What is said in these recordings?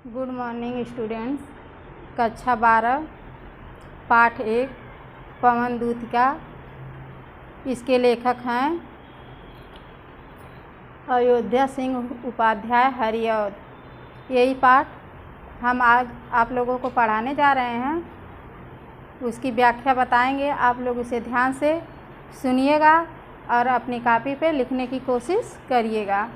Good morning students. कक्षा 12 पाठ 1 पवन दूतिका। इसके लेखक हैं अयोध्या सिंह उपाध्याय हरिऔध। यही पाठ हम आज आप लोगों को पढ़ाने जा रहे हैं। उसकी व्याख्या बताएंगे। आप लोग इसे ध्यान से सुनिएगा और अपनी कॉपी पे लिखने की कोशिश करिएगा।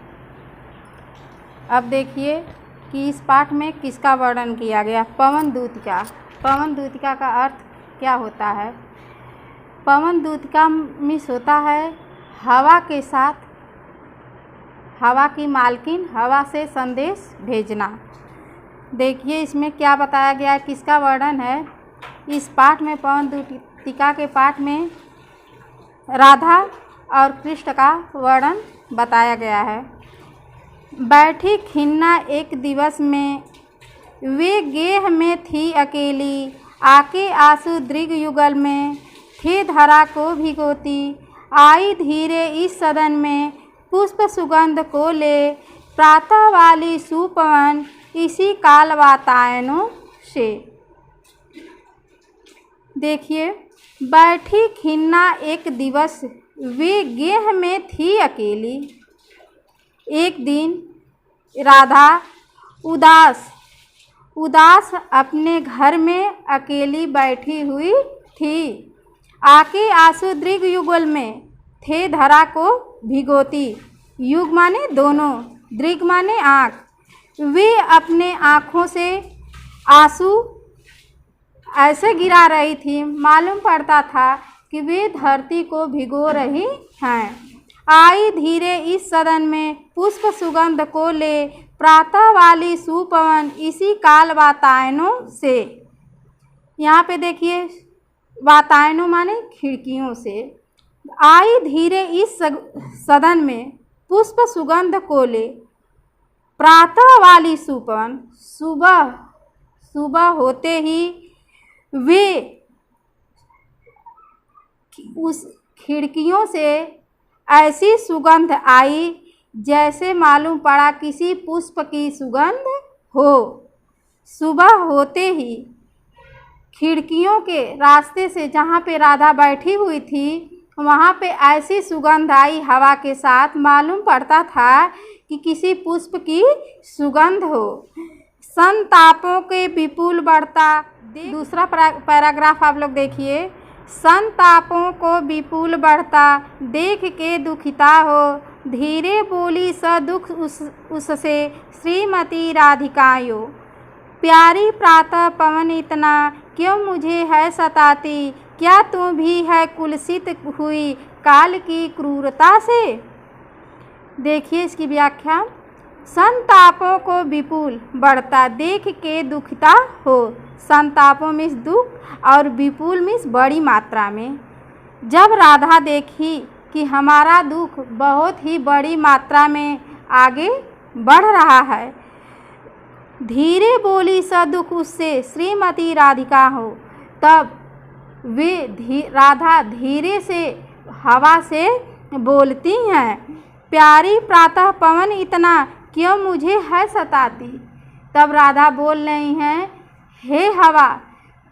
अब देखिए कि इस पाठ में किसका वर्णन किया गया। पवन दूतिका। पवन दूतिका का अर्थ क्या होता है? पवन दूतिका मीन्स होता है हवा के साथ, हवा की मालकिन, हवा से संदेश भेजना। देखिए इसमें क्या बताया गया है, किसका वर्णन है। इस पाठ में पवन दूतिका के पाठ में राधा और कृष्ण का वर्णन बताया गया है। बैठी खिन्ना एक दिवस में, वे गेह में थी अकेली, आके आंसू दृग युगल में, थे धरा को भिगोती, आई धीरे इस सदन में, पुष्प सुगंध को ले, प्रातः वाली सुपवन, इसी काल वातायनों से। देखिए, बैठी खिन्ना एक दिवस, वे गेह में थी अकेली। एक दिन राधा उदास अपने घर में अकेली बैठी हुई थी। आके आंसू दृग युगल में, थे धरा को भिगोती। युग माने दोनों, दृग माने आँख। वे अपने आँखों से आंसू ऐसे गिरा रही थी, मालूम पड़ता था कि वे धरती को भिगो रही हैं। आई धीरे इस सदन में, पुष्प सुगंध को ले, प्रातः वाली सुपवन, इसी काल वातायनों से। यहाँ पे देखिए वातायनों माने खिड़कियों से। आई धीरे इस सदन में, पुष्प सुगंध को ले, प्रातः वाली सुपवन, सुबह होते ही वे उस खिड़कियों से ऐसी सुगंध आई जैसे मालूम पड़ा किसी पुष्प की सुगंध हो। सुबह होते ही खिड़कियों के रास्ते से जहाँ पे राधा बैठी हुई थी, वहाँ पे ऐसी सुगंध आई हवा के साथ, मालूम पड़ता था कि किसी पुष्प की सुगंध हो। संतापों के विपुल बढ़ता। दूसरा पैराग्राफ आप लोग देखिए। संतापों को विपुल बढ़ता, देख के दुखिता हो, धीरे बोली सदुख उससे, श्रीमती राधिकायो। प्यारी प्रातः पवन इतना, क्यों मुझे है सताती, क्या तू भी है कुलसित हुई काल की क्रूरता से। देखिए इसकी व्याख्या। संतापों को विपुल बढ़ता, देख के दुखिता हो। संतापों मीन्स दुख और विपुल मीन्स बड़ी मात्रा में। जब राधा देखी कि हमारा दुख बहुत ही बड़ी मात्रा में आगे बढ़ रहा है, धीरे बोली सदुख उससे, श्रीमती राधिका हो। तब वे राधा धीरे से हवा से बोलती हैं, प्यारी प्रातः पवन इतना, क्यों मुझे है सताती। तब राधा बोल रही हैं, हे हवा,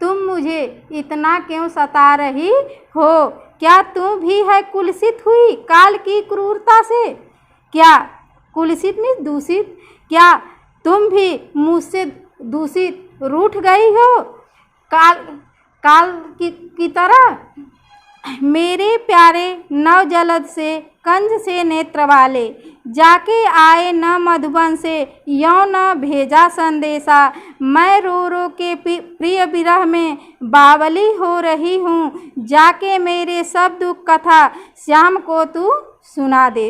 तुम मुझे इतना क्यों सता रही हो। क्या तू भी है कुलसित हुई काल की क्रूरता से। क्या कुलसित में दूषित, क्या तुम भी मुझसे दूषित रूठ गई हो काल की तरह। मेरे प्यारे नव जलद से, कंज से नेत्र वाले, जाके आए न मधुबन से, यों न भेजा संदेशा। मैं रो रो के प्रिय विरह में बावली हो रही हूँ, जाके मेरे सब दुख कथा श्याम को तू सुना दे।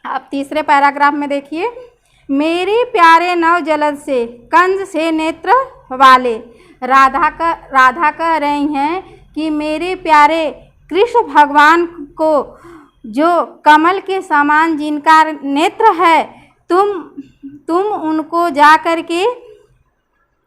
अब तीसरे पैराग्राफ में देखिए। मेरे प्यारे नव जलद से, कंज से नेत्र वाले। राधा कह रही हैं कि मेरे प्यारे कृष्ण भगवान को, जो कमल के समान जिनका नेत्र है, तुम उनको जा कर के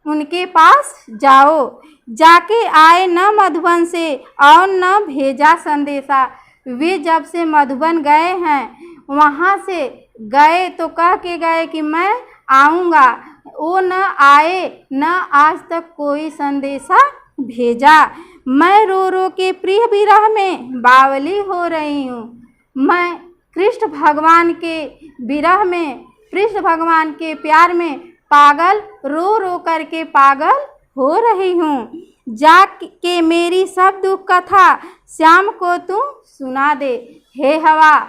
उनके पास जाओ। जाके आए न मधुबन से और न भेजा संदेशा। वे जब से मधुबन गए हैं, वहाँ से गए तो कह के गए कि मैं आऊँगा, वो न आए, न आज तक कोई संदेशा भेजा। मैं रो रो के प्रिय विरह में बावली हो रही हूँ। मैं कृष्ण भगवान के विरह में, कृष्ण भगवान के प्यार में पागल, रो रो करके पागल हो रही हूँ। जा के मेरी सब दुख कथा श्याम को तू सुना दे। हे हवा,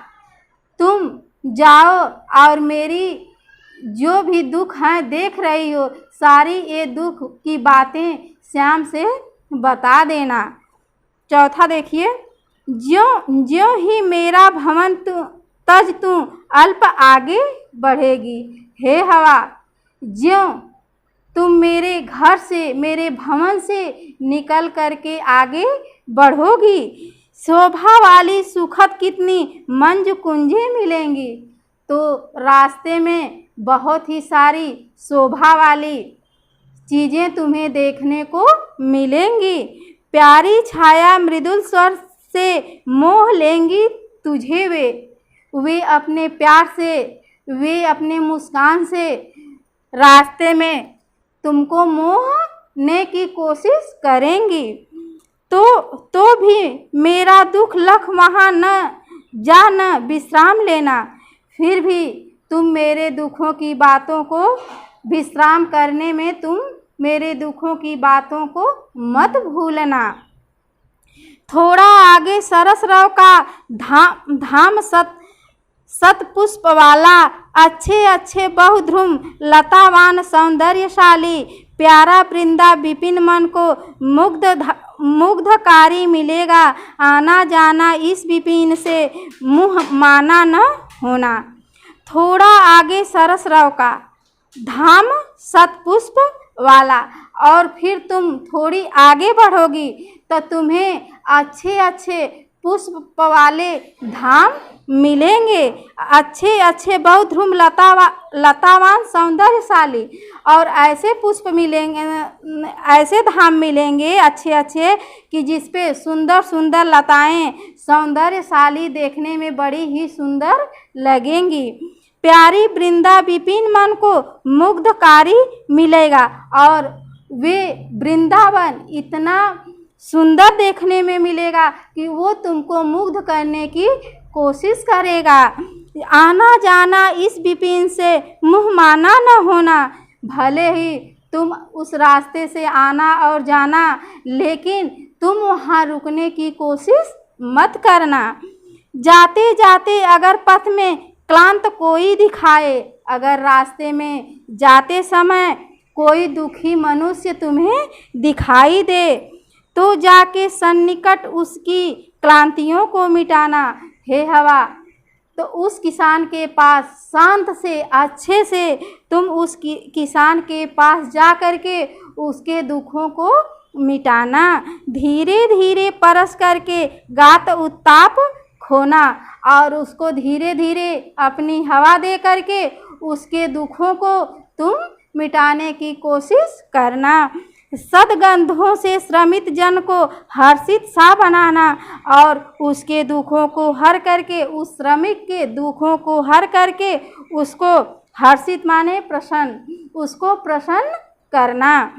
तुम जाओ और मेरी जो भी दुख हैं देख रही हो, सारी ये दुख की बातें श्याम से बता देना। चौथा देखिए, ज्यों ज्यों ही मेरा भवन तज तू अल्प आगे बढ़ेगी। हे हवा, ज्यों तुम मेरे घर से, मेरे भवन से निकल करके आगे बढ़ोगी, शोभा वाली सुखद कितनी मंजू कुंजें मिलेंगी। तो रास्ते में बहुत ही सारी शोभा वाली चीज़ें तुम्हें देखने को मिलेंगी। प्यारी छाया मृदुल स्वर से मोह लेंगी तुझे वे अपने प्यार से, वे अपने मुस्कान से रास्ते में तुमको मोहने की कोशिश करेंगी। तो भी मेरा दुख लख वहाँ न जा, न विश्राम लेना। फिर भी तुम मेरे दुखों की बातों को विश्राम करने में तुम मेरे दुखों की बातों को मत भूलना। थोड़ा आगे सरसराव का धाम सत पुष्प वाला, अच्छे अच्छे बहुध्रुम लतावान सौंदर्यशाली, प्यारा वृंदा विपिन मन को मुग्धकारी मिलेगा। आना जाना इस विपिन से मुँह माना न होना। थोड़ा आगे सरसराव का धाम सतपुष्प वाला, और फिर तुम थोड़ी आगे बढ़ोगी तो तुम्हें अच्छे अच्छे पुष्प वाले धाम मिलेंगे, अच्छे अच्छे बहुध्रुम लतावान सौंदर्यशाली, और ऐसे पुष्प मिलेंगे, ऐसे धाम मिलेंगे अच्छे अच्छे कि जिसपे सुंदर सुंदर लताएं सौंदर्यशाली देखने में बड़ी ही सुंदर लगेंगी। प्यारी वृंदा विपिन मन को मुग्धकारी मिलेगा, और वे वृंदावन इतना सुंदर देखने में मिलेगा कि वो तुमको मुग्ध करने की कोशिश करेगा। आना जाना इस विपिन से मुँह माना न होना। भले ही तुम उस रास्ते से आना और जाना, लेकिन तुम वहाँ रुकने की कोशिश मत करना। जाते जाते अगर पथ में क्लांत कोई दिखाए, अगर रास्ते में जाते समय कोई दुखी मनुष्य तुम्हें दिखाई दे, तो जाके सन्निकट उसकी क्लांतियों को मिटाना। हे हवा, तो उस किसान के पास शांत से, अच्छे से तुम उस किसान के पास जा कर के उसके दुखों को मिटाना। धीरे धीरे परस करके गात उत्ताप खोना, और उसको धीरे धीरे अपनी हवा दे करके उसके दुखों को तुम मिटाने की कोशिश करना। सदगंधों से श्रमित जन को हर्षित सा बनाना, और उसके दुखों को हर करके, उस श्रमिक के दुखों को हर करके उसको हर्षित माने प्रसन्न, उसको प्रसन्न करना।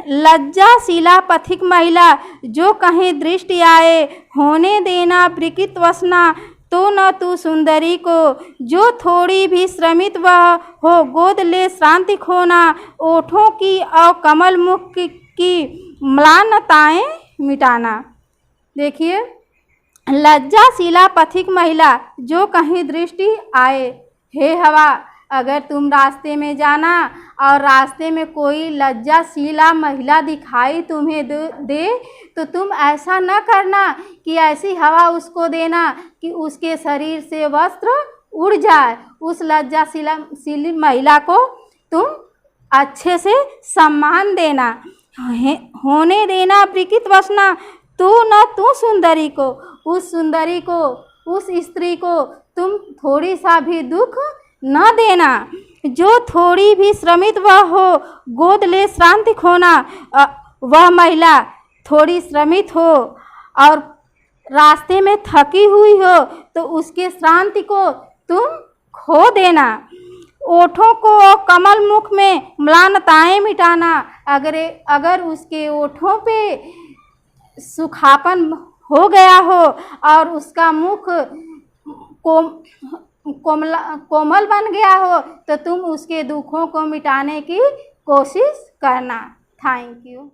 लज्जाशीला पथिक महिला जो कहीं दृष्टि आए, होने देना विकृत वसना, तो न तू सुंदरी को जो थोड़ी भी श्रमित वह हो, गोद ले शांति खोना। ओठों की और कमल मुख की म्लानताएं मिटाना। देखिए, लज्जाशीला पथिक महिला जो कहीं दृष्टि आए। हे हवा, अगर तुम रास्ते में जाना और रास्ते में कोई लज्जाशीला महिला दिखाई तुम्हें दे, तो तुम ऐसा न करना कि ऐसी हवा उसको देना कि उसके शरीर से वस्त्र उड़ जाए। उस लज्जाशीली महिला को तुम अच्छे से सम्मान देना। होने देना विकृत वसना, तू सुंदरी को, उस सुंदरी को, उस स्त्री को तुम थोड़ी सा भी दुख न देना। जो थोड़ी भी श्रमित वह हो, गोद ले शांति खोना। वह महिला थोड़ी श्रमित हो और रास्ते में थकी हुई हो, तो उसके शांति को तुम खो देना। ओठों को कमल मुख में म्लानताएं मिटाना। अगर उसके ओठों पे सुखापन हो गया हो और उसका मुख कोमल बन गया हो तो तुम उसके दुखों को मिटाने की कोशिश करना। Thank you.